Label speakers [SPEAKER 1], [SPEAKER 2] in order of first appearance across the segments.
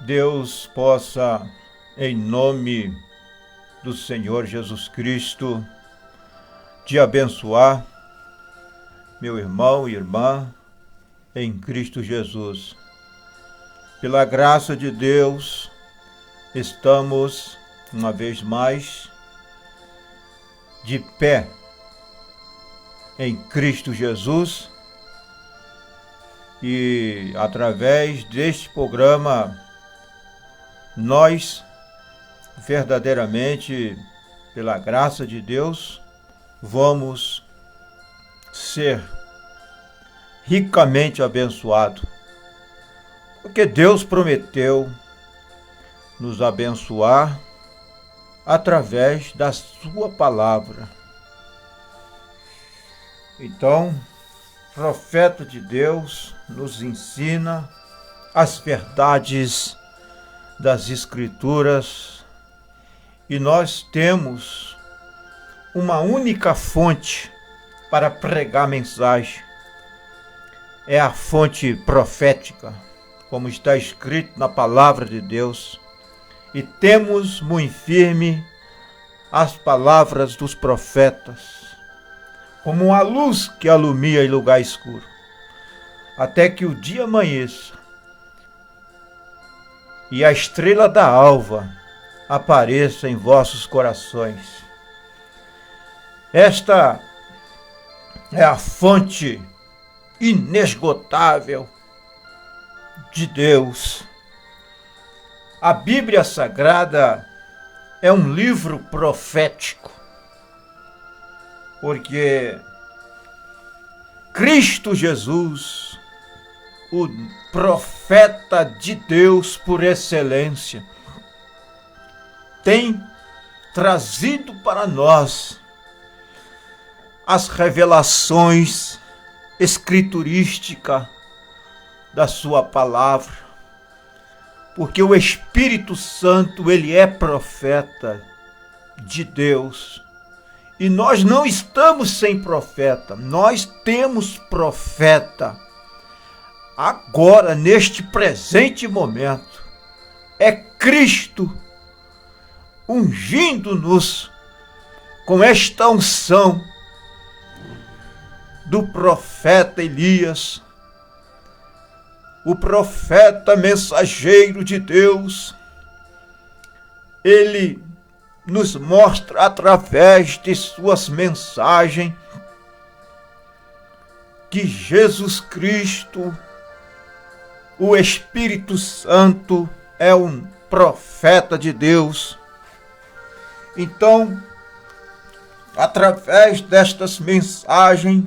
[SPEAKER 1] Deus possa, em nome do Senhor Jesus Cristo, te abençoar, meu irmão e irmã, em Cristo Jesus. Pela graça de Deus, estamos, uma vez mais, de pé em Cristo Jesus e, através deste programa, nós, verdadeiramente, pela graça de Deus, vamos ser ricamente abençoados, porque Deus prometeu nos abençoar através da sua palavra. Então, o profeta de Deus nos ensina as verdades das Escrituras e nós temos uma única fonte para pregar a mensagem. É a fonte profética, como está escrito na palavra de Deus. E temos muito firme as palavras dos profetas, como uma luz que alumia em lugar escuro, até que o dia amanheça e a estrela da alva apareça em vossos corações. Esta é a fonte inesgotável de Deus. A Bíblia Sagrada é um livro profético, porque Cristo Jesus, o profeta de Deus por excelência, tem trazido para nós as revelações escriturísticas da sua palavra, porque o Espírito Santo, ele é profeta de Deus. E nós não estamos sem profeta, nós temos profeta. Agora, neste presente momento, é Cristo ungindo-nos com esta unção do profeta Elias, o profeta mensageiro de Deus. Ele nos mostra através de suas mensagens que Jesus Cristo, o Espírito Santo, é um profeta de Deus. Então, através destas mensagens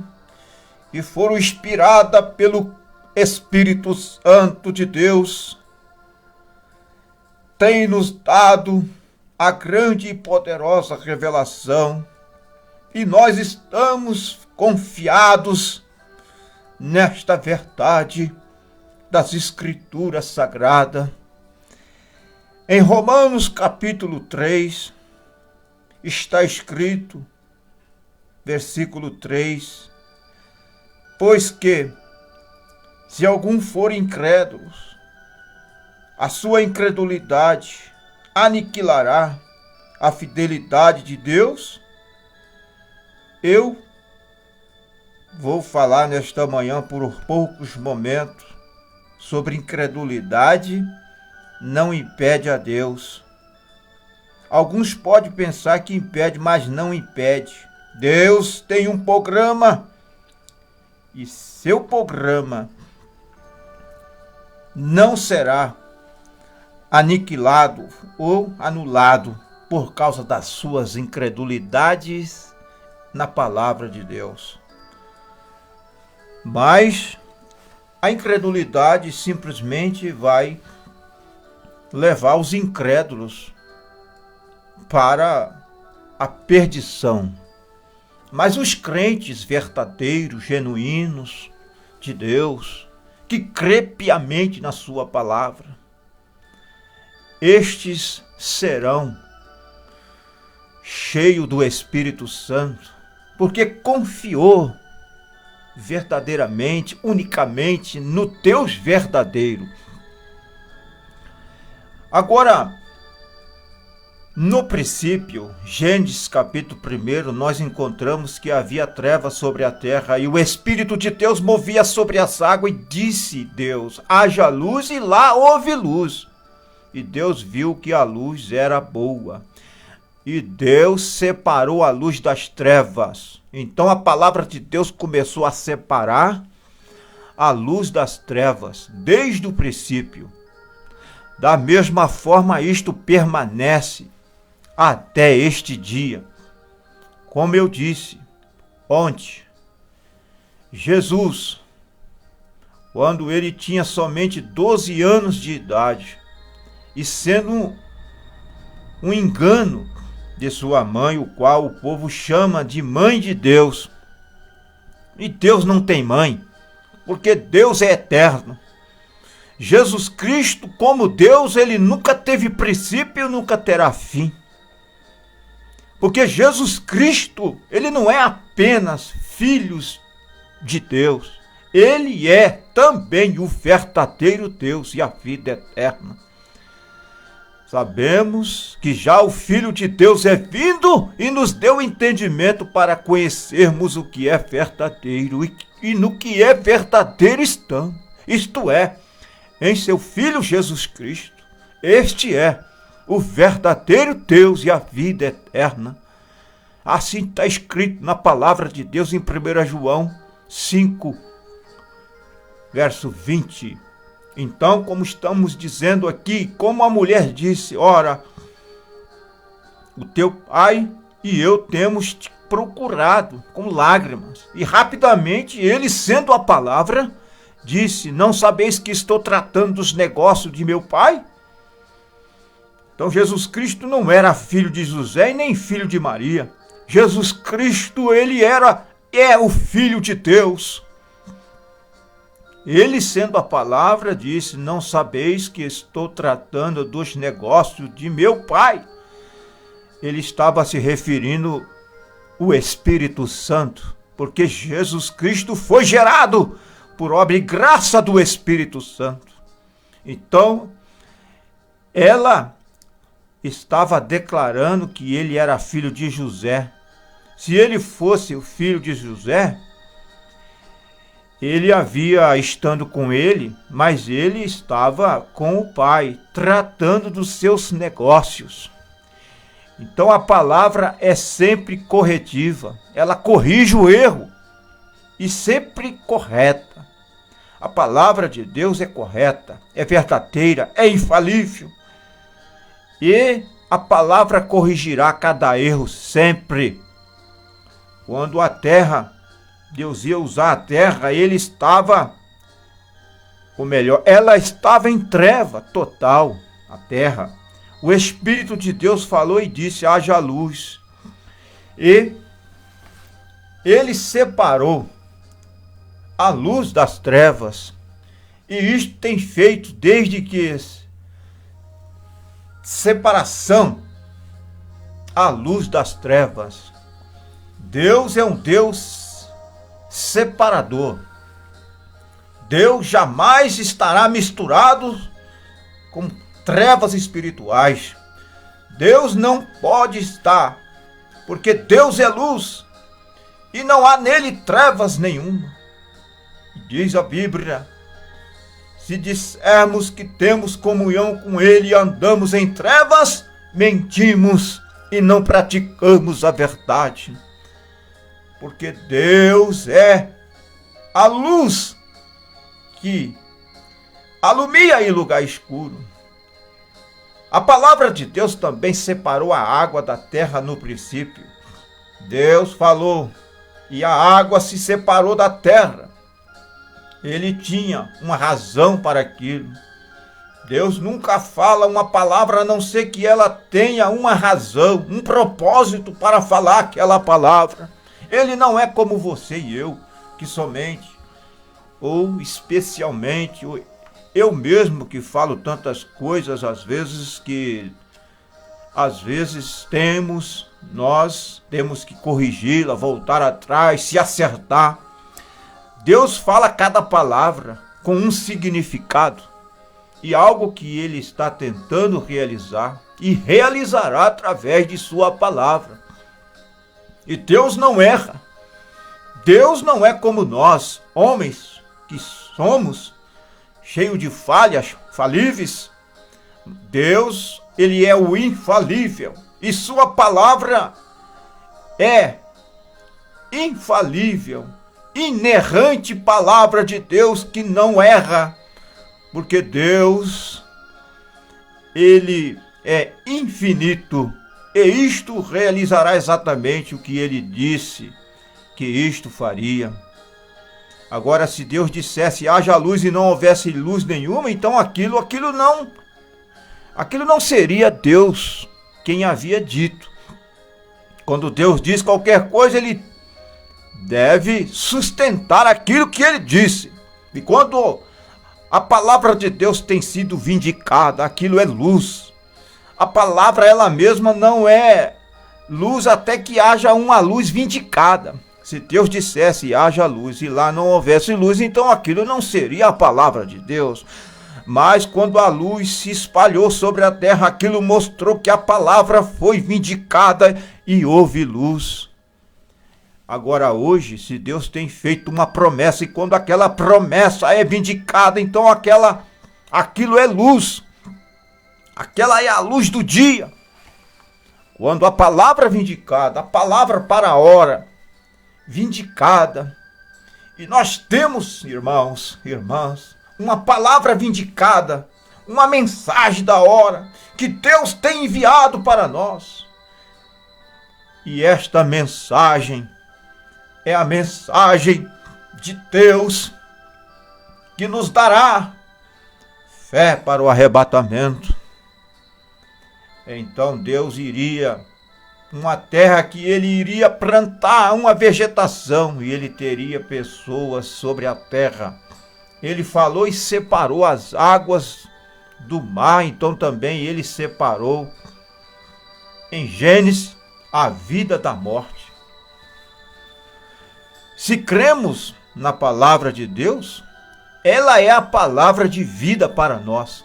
[SPEAKER 1] que foram inspiradas pelo Espírito Santo de Deus, tem nos dado a grande e poderosa revelação, e nós estamos confiados nesta verdade das Escrituras Sagradas. Em Romanos capítulo 3, está escrito, versículo 3, pois que, se algum for incrédulo, a sua incredulidade aniquilará a fidelidade de Deus. Eu vou falar nesta manhã por poucos momentos sobre incredulidade não impede a Deus. Alguns podem pensar que impede, mas não impede. Deus tem um programa e seu programa não será aniquilado ou anulado por causa das suas incredulidades na palavra de Deus. Mas a incredulidade simplesmente vai levar os incrédulos para a perdição. Mas os crentes verdadeiros, genuínos de Deus, que crê piamente na sua palavra, estes serão cheios do Espírito Santo, porque confiou verdadeiramente, unicamente no Deus verdadeiro. Agora, no princípio, Gênesis capítulo 1, nós encontramos que havia trevas sobre a terra e o Espírito de Deus movia sobre as águas e disse Deus, haja luz, e lá houve luz. E Deus viu que a luz era boa. E Deus separou a luz das trevas. Então a palavra de Deus começou a separar a luz das trevas desde o princípio. Da mesma forma, isto permanece até este dia. Como eu disse ontem, Jesus, quando ele tinha somente 12 anos de idade, e sendo um engano de sua mãe, o qual o povo chama de mãe de Deus, e Deus não tem mãe, porque Deus é eterno. Jesus Cristo, como Deus, ele nunca teve princípio e nunca terá fim. Porque Jesus Cristo, ele não é apenas filho de Deus, ele é também o verdadeiro Deus e a vida eterna. Sabemos que já o Filho de Deus é vindo e nos deu entendimento para conhecermos o que é verdadeiro e no que é verdadeiro estamos, isto é, em seu Filho Jesus Cristo. Este é o verdadeiro Deus e a vida eterna. Assim está escrito na palavra de Deus em 1 João 5, verso 20. Então, como estamos dizendo aqui, como a mulher disse, ora, o teu pai e eu temos te procurado com lágrimas. E rapidamente ele, sendo a palavra, disse, não sabeis que estou tratando dos negócios de meu pai? Então Jesus Cristo não era filho de José e nem filho de Maria. Jesus Cristo, ele é o Filho de Deus. Ele, sendo a palavra, disse, não sabeis que estou tratando dos negócios de meu pai. Ele estava se referindo ao Espírito Santo, porque Jesus Cristo foi gerado por obra e graça do Espírito Santo. Então, ela estava declarando que ele era filho de José. Se ele fosse o filho de José, ele havia estando com ele, mas ele estava com o pai, tratando dos seus negócios. Então a palavra é sempre corretiva, ela corrige o erro e sempre correta. A palavra de Deus é correta, é verdadeira, é infalível. E a palavra corrigirá cada erro sempre. Quando a terra, Deus ia usar a terra, ele estava, ou melhor, ela estava em treva total, a terra. O Espírito de Deus falou e disse, haja luz. E ele separou a luz das trevas. E isto tem feito desde que separação, a luz das trevas. Deus é um Deus separador. Deus jamais estará misturado com trevas espirituais. Deus não pode estar, porque Deus é luz e não há nele trevas nenhuma. Diz a Bíblia, se dissermos que temos comunhão com ele e andamos em trevas, mentimos e não praticamos a verdade. Porque Deus é a luz que alumia em lugar escuro. A palavra de Deus também separou a água da terra no princípio. Deus falou e a água se separou da terra. Ele tinha uma razão para aquilo. Deus nunca fala uma palavra a não ser que ela tenha uma razão, um propósito para falar aquela palavra. Ele não é como você e eu, que somente, ou especialmente, eu mesmo que falo tantas coisas às vezes que, nós temos que corrigi-la, voltar atrás, se acertar. Deus fala cada palavra com um significado. e algo que ele está tentando realizar e realizará através de sua palavra. E Deus não erra. Deus não é como nós, homens que somos, cheios de falhas, falíveis. Deus, ele é o infalível. E sua palavra é infalível, inerrante palavra de Deus que não erra. Porque Deus, ele é infinito. E isto realizará exatamente o que ele disse que isto faria. Agora, se Deus dissesse haja luz e não houvesse luz nenhuma, então aquilo não seria Deus quem havia dito. Quando Deus diz qualquer coisa, ele deve sustentar aquilo que ele disse. E quando a palavra de Deus tem sido vindicada, aquilo é luz. A palavra ela mesma não é luz até que haja uma luz vindicada. Se Deus dissesse haja luz e lá não houvesse luz, então aquilo não seria a palavra de Deus. Mas quando a luz se espalhou sobre a terra, aquilo mostrou que a palavra foi vindicada e houve luz. Agora hoje, se Deus tem feito uma promessa e quando aquela promessa é vindicada, então aquilo é luz. Aquela é a luz do dia. Quando a palavra vindicada, a palavra para a hora, vindicada. E nós temos, irmãos, irmãs, uma palavra vindicada, uma mensagem da hora que Deus tem enviado para nós. E esta mensagem é a mensagem de Deus que nos dará fé para o arrebatamento. Então Deus iria uma terra que ele iria plantar uma vegetação e ele teria pessoas sobre a terra. Ele falou e separou as águas do mar, então também ele separou em Gênesis a vida da morte. Se cremos na palavra de Deus, ela é a palavra de vida para nós.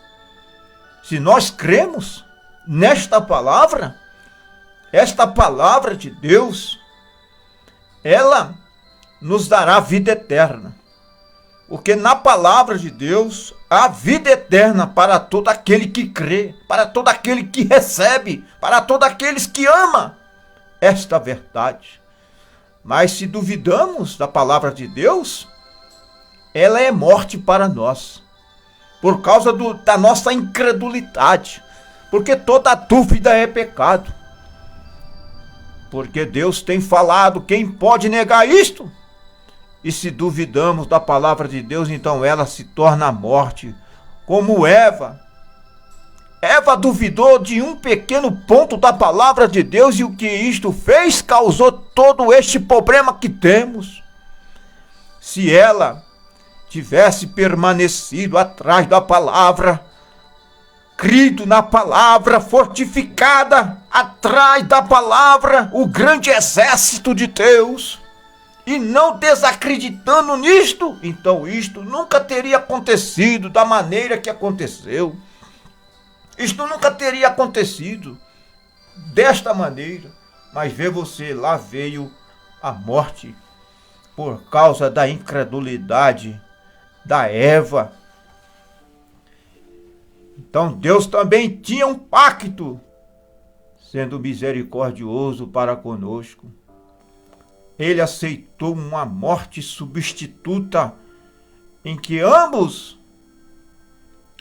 [SPEAKER 1] Se nós cremos nesta palavra, esta palavra de Deus, ela nos dará vida eterna. Porque na palavra de Deus há vida eterna para todo aquele que crê, para todo aquele que recebe, para todos aqueles que amam esta verdade. Mas se duvidamos da palavra de Deus, ela é morte para nós, por causa da nossa incredulidade. Porque toda dúvida é pecado. Porque Deus tem falado, quem pode negar isto? E se duvidamos da palavra de Deus, então ela se torna morte. Como Eva. Eva duvidou de um pequeno ponto da palavra de Deus e o que isto fez causou todo este problema que temos. Se ela tivesse permanecido atrás da palavra, crido na palavra, fortificada atrás da palavra, o grande exército de Deus, e não desacreditando nisto, então isto nunca teria acontecido da maneira que aconteceu. Isto nunca teria acontecido desta maneira. Mas vê você, lá veio a morte por causa da incredulidade da Eva. Então Deus também tinha um pacto, sendo misericordioso para conosco. Ele aceitou uma morte substituta, em que ambos,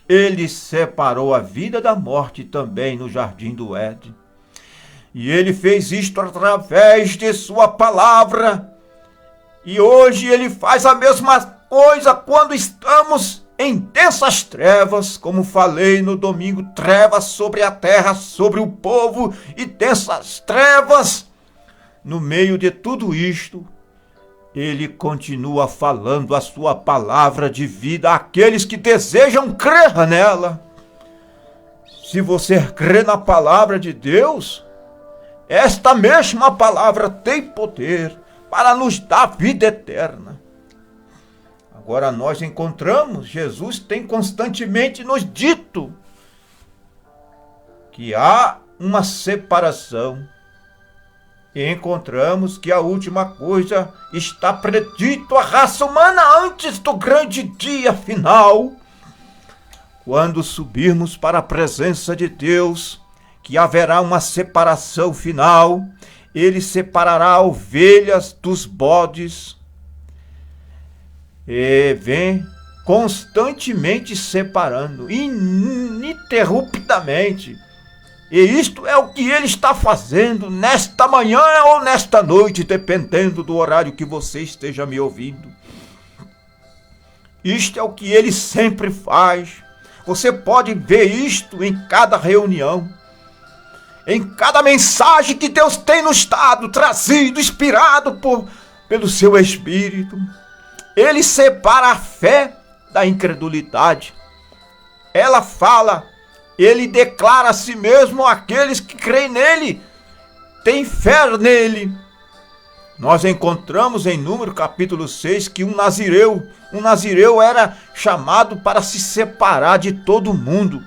[SPEAKER 1] ele separou a vida da morte também no jardim do Éden. E ele fez isto através de sua palavra. E hoje ele faz a mesma coisa quando estamos em densas trevas, como falei no domingo, trevas sobre a terra, sobre o povo e densas trevas. No meio de tudo isto, ele continua falando a sua palavra de vida àqueles que desejam crer nela. Se você crê na palavra de Deus, esta mesma palavra tem poder para nos dar vida eterna. Agora nós encontramos, Jesus tem constantemente nos dito que há uma separação. E encontramos que a última coisa está predito à raça humana antes do grande dia final. Quando subirmos para a presença de Deus, que haverá uma separação final, Ele separará ovelhas dos bodes e vem constantemente separando, ininterruptamente. E isto é o que Ele está fazendo nesta manhã ou nesta noite, dependendo do horário que você esteja me ouvindo. Isto é o que Ele sempre faz. Você pode ver isto em cada reunião, em cada mensagem que Deus tem nos dado, trazido, inspirado pelo seu Espírito. Ele separa a fé da incredulidade. Ela fala, Ele declara a si mesmo aqueles que creem nele, têm fé nele. Nós encontramos em Número capítulo 6 que um nazireu era chamado para se separar de todo mundo,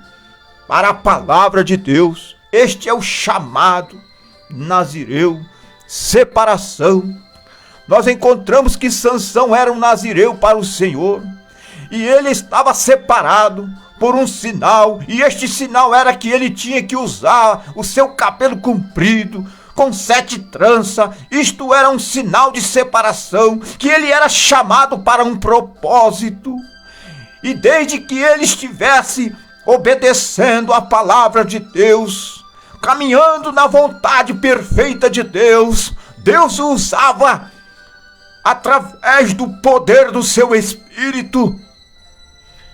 [SPEAKER 1] para a palavra de Deus. Este é o chamado nazireu, separação. Nós encontramos que Sansão era um nazireu para o Senhor, e ele estava separado por um sinal, e este sinal era que ele tinha que usar o seu cabelo comprido, com 7 tranças. Isto era um sinal de separação, que ele era chamado para um propósito. E desde que ele estivesse obedecendo a palavra de Deus, caminhando na vontade perfeita de Deus, Deus o usava através do poder do seu Espírito.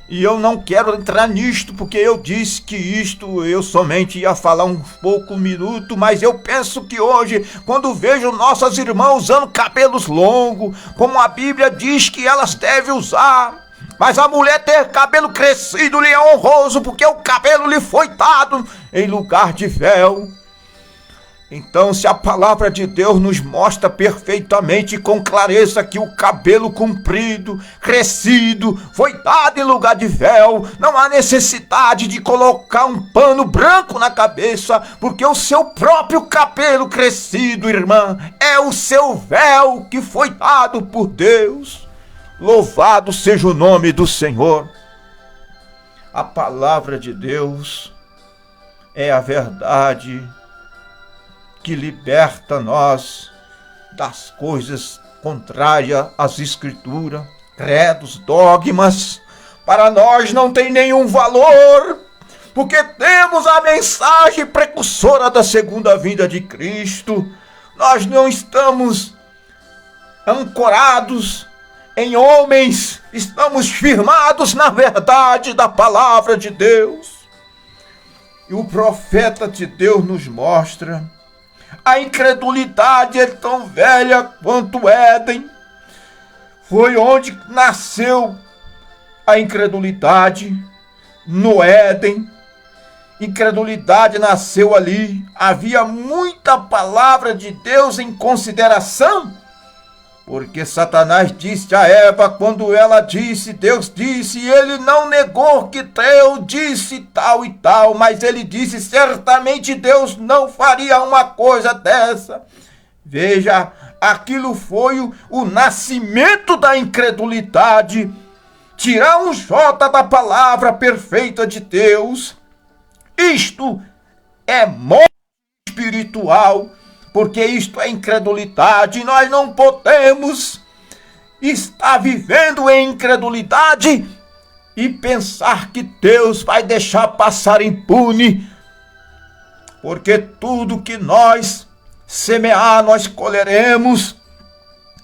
[SPEAKER 1] E eu não quero entrar nisto, porque eu disse que isto eu somente ia falar um pouco minuto, mas eu penso que hoje, quando vejo nossas irmãs usando cabelos longos, como a Bíblia diz que elas devem usar, mas a mulher ter cabelo crescido lhe é honroso, porque o cabelo lhe foi dado em lugar de véu. Então, se a palavra de Deus nos mostra perfeitamente e com clareza que o cabelo comprido, crescido, foi dado em lugar de véu, não há necessidade de colocar um pano branco na cabeça, porque o seu próprio cabelo crescido, irmã, é o seu véu que foi dado por Deus. Louvado seja o nome do Senhor. A palavra de Deus é a verdade que liberta nós das coisas contrárias às Escrituras, credos, dogmas. Para nós não tem nenhum valor, porque temos a mensagem precursora da segunda vinda de Cristo. Nós não estamos ancorados em homens, estamos firmados na verdade da palavra de Deus. E o profeta de Deus nos mostra: a incredulidade é tão velha quanto o Éden. Foi onde nasceu a incredulidade, no Éden. Incredulidade nasceu ali. Havia muita palavra de Deus em consideração, porque Satanás disse a Eva, quando ela disse, Deus disse, e ele não negou que Deus disse tal e tal, mas ele disse, certamente Deus não faria uma coisa dessa. Veja, aquilo foi o nascimento da incredulidade, tirar um J da palavra perfeita de Deus. Isto é morte espiritual, porque isto é incredulidade. Nós não podemos estar vivendo em incredulidade e pensar que Deus vai deixar passar impune, porque tudo que nós semear, nós colheremos.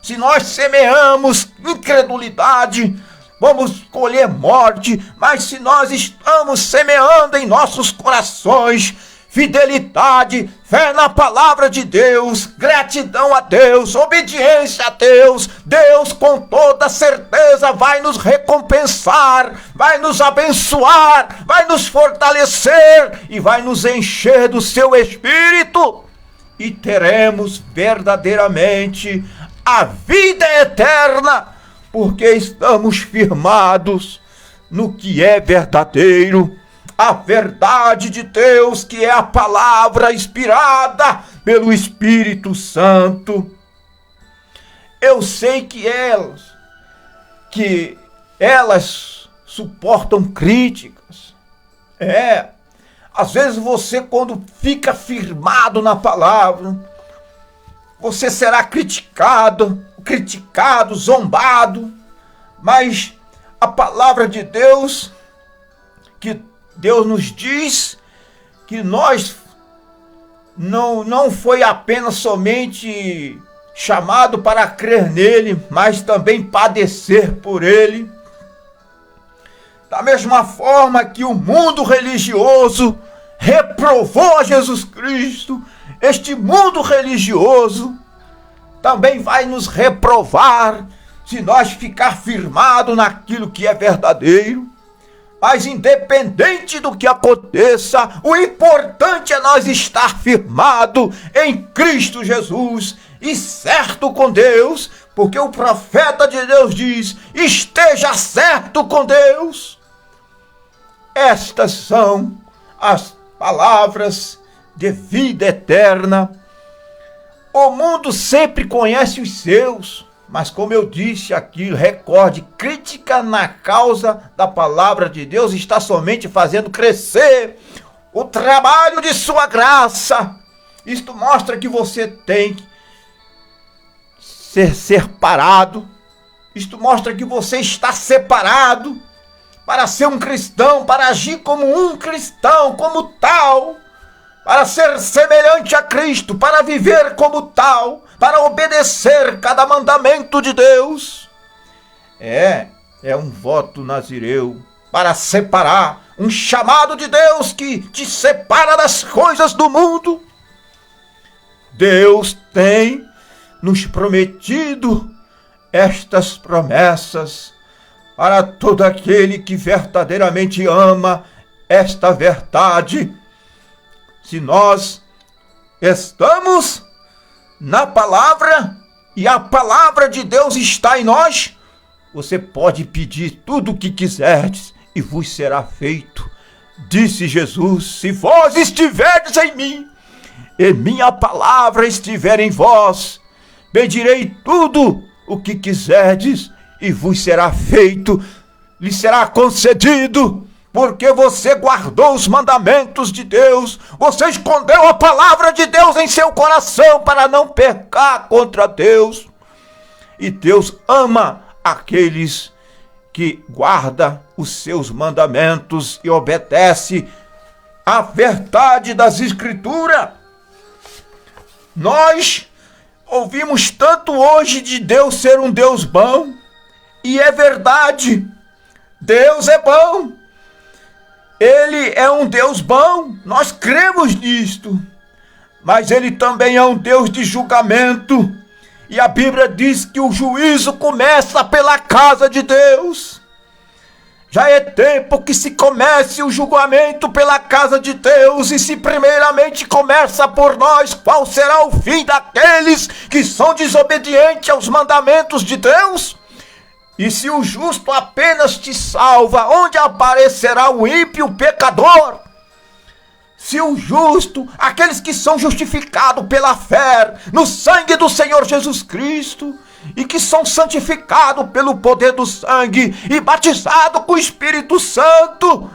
[SPEAKER 1] Se nós semeamos incredulidade, vamos colher morte, mas se nós estamos semeando em nossos corações fidelidade, fé na palavra de Deus, gratidão a Deus, obediência a Deus, Deus com toda certeza vai nos recompensar, vai nos abençoar, vai nos fortalecer e vai nos encher do seu Espírito, e teremos verdadeiramente a vida eterna, porque estamos firmados no que é verdadeiro, a verdade de Deus, que é a palavra inspirada pelo Espírito Santo. Eu sei que elas suportam críticas. Às vezes você, quando fica firmado na palavra, você será criticado, zombado, mas a palavra de Deus, que Deus nos diz que nós não foi apenas somente chamado para crer nele, mas também padecer por ele. Da mesma forma que o mundo religioso reprovou a Jesus Cristo, este mundo religioso também vai nos reprovar se nós ficar firmado naquilo que é verdadeiro. Mas independente do que aconteça, o importante é nós estar firmado em Cristo Jesus e certo com Deus, porque o profeta de Deus diz: esteja certo com Deus. Estas são as palavras de vida eterna. O mundo sempre conhece os seus, mas como eu disse aqui, recorde, crítica na causa da palavra de Deus está somente fazendo crescer o trabalho de sua graça. Isto mostra que você tem que ser separado. Isto mostra que você está separado para ser um cristão, para agir como um cristão, como tal, para ser semelhante a Cristo, para viver como tal, para obedecer cada mandamento de Deus. É um voto nazireu para separar, um chamado de Deus que te separa das coisas do mundo. Deus tem nos prometido estas promessas para todo aquele que verdadeiramente ama esta verdade. Se nós estamos na palavra e a palavra de Deus está em nós, você pode pedir tudo o que quiserdes e vos será feito. Disse Jesus: se vós estiverdes em mim e minha palavra estiver em vós, pedirei tudo o que quiserdes e vos será feito, lhe será concedido, porque você guardou os mandamentos de Deus, você escondeu a palavra de Deus em seu coração para não pecar contra Deus. E Deus ama aqueles que guardam os seus mandamentos e obedece à verdade das Escrituras. Nós ouvimos tanto hoje de Deus ser um Deus bom, e é verdade, Deus é bom, Ele é um Deus bom, nós cremos nisto, mas Ele também é um Deus de julgamento, e a Bíblia diz que o juízo começa pela casa de Deus. Já é tempo que se comece o julgamento pela casa de Deus, e se primeiramente começa por nós, qual será o fim daqueles que são desobedientes aos mandamentos de Deus? E se o justo apenas te salva, onde aparecerá o ímpio, o pecador? Se o justo, aqueles que são justificados pela fé no sangue do Senhor Jesus Cristo, e que são santificados pelo poder do sangue e batizados com o Espírito Santo,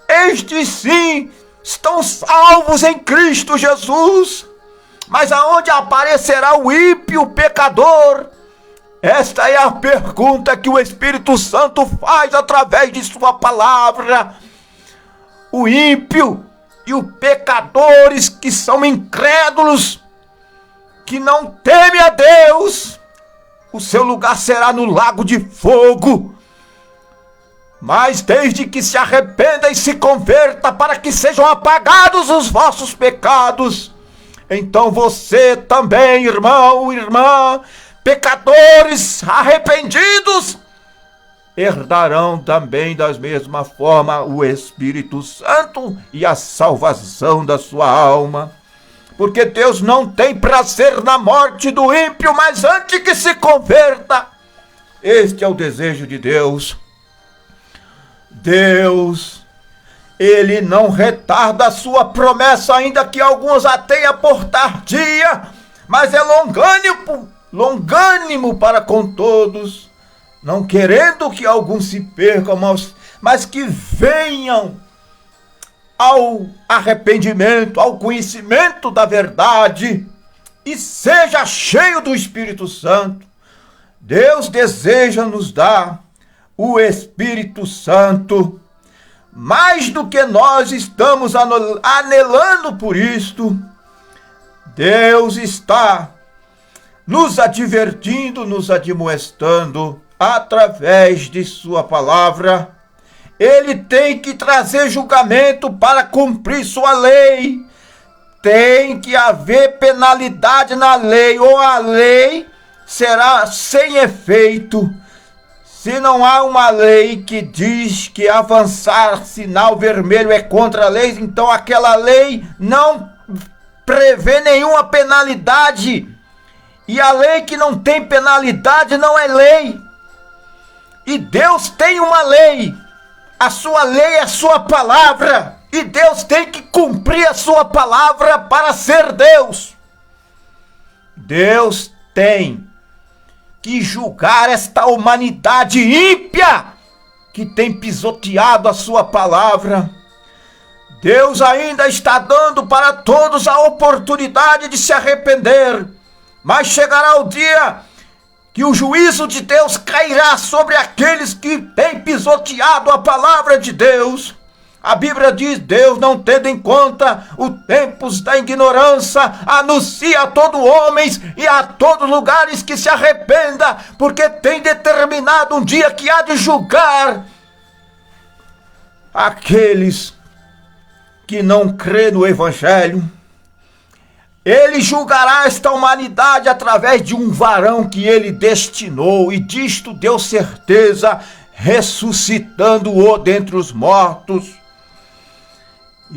[SPEAKER 1] estes sim estão salvos em Cristo Jesus. Mas aonde aparecerá o ímpio, o pecador? Esta é a pergunta que o Espírito Santo faz através de sua palavra. O ímpio e os pecadores que são incrédulos, que não temem a Deus, o seu lugar será no lago de fogo. Mas desde que se arrependa e se converta, para que sejam apagados os vossos pecados, então você também, irmão, irmã, pecadores arrependidos, herdarão também da mesma forma o Espírito Santo e a salvação da sua alma. Porque Deus não tem prazer na morte do ímpio, mas antes que se converta, Este é o desejo de Deus. Deus, Ele não retarda a sua promessa, ainda que alguns a tenham por tardia, mas é longânimo para com todos, não querendo que alguns se percam, mas que venham ao arrependimento, ao conhecimento da verdade e seja cheio do Espírito Santo. Deus deseja nos dar o Espírito Santo, mais do que nós estamos anelando por isto. Deus está nos advertindo, nos admoestando através de sua palavra. Ele tem que trazer julgamento para cumprir sua lei. Tem que haver penalidade na lei, ou a lei será sem efeito. Se não há uma lei que diz que avançar sinal vermelho é contra a lei, então aquela lei não prevê nenhuma penalidade. E a lei que não tem penalidade não é lei. E Deus tem uma lei. A sua lei é a sua palavra. E Deus tem que cumprir a sua palavra para ser Deus. Deus tem que julgar esta humanidade ímpia que tem pisoteado a sua palavra. Deus ainda está dando para todos a oportunidade de se arrepender, mas chegará o dia que o juízo de Deus cairá sobre aqueles que têm pisoteado a palavra de Deus. A Bíblia diz: Deus, não tendo em conta os tempos da ignorância, anuncia a todo homens e a todos lugares que se arrependa, porque tem determinado um dia que há de julgar aqueles que não crêem no Evangelho. Ele julgará esta humanidade através de um varão que ele destinou, e disto deu certeza, ressuscitando-o dentre os mortos.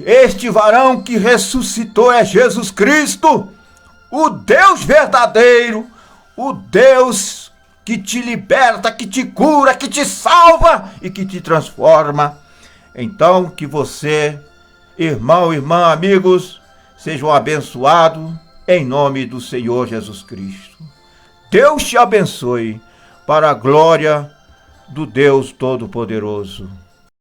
[SPEAKER 1] Este varão que ressuscitou é Jesus Cristo, o Deus verdadeiro, o Deus que te liberta, que te cura, que te salva e que te transforma. Então, que você, irmão, irmã, amigos, sejam abençoados em nome do Senhor Jesus Cristo. Deus te abençoe para a glória do Deus Todo-Poderoso.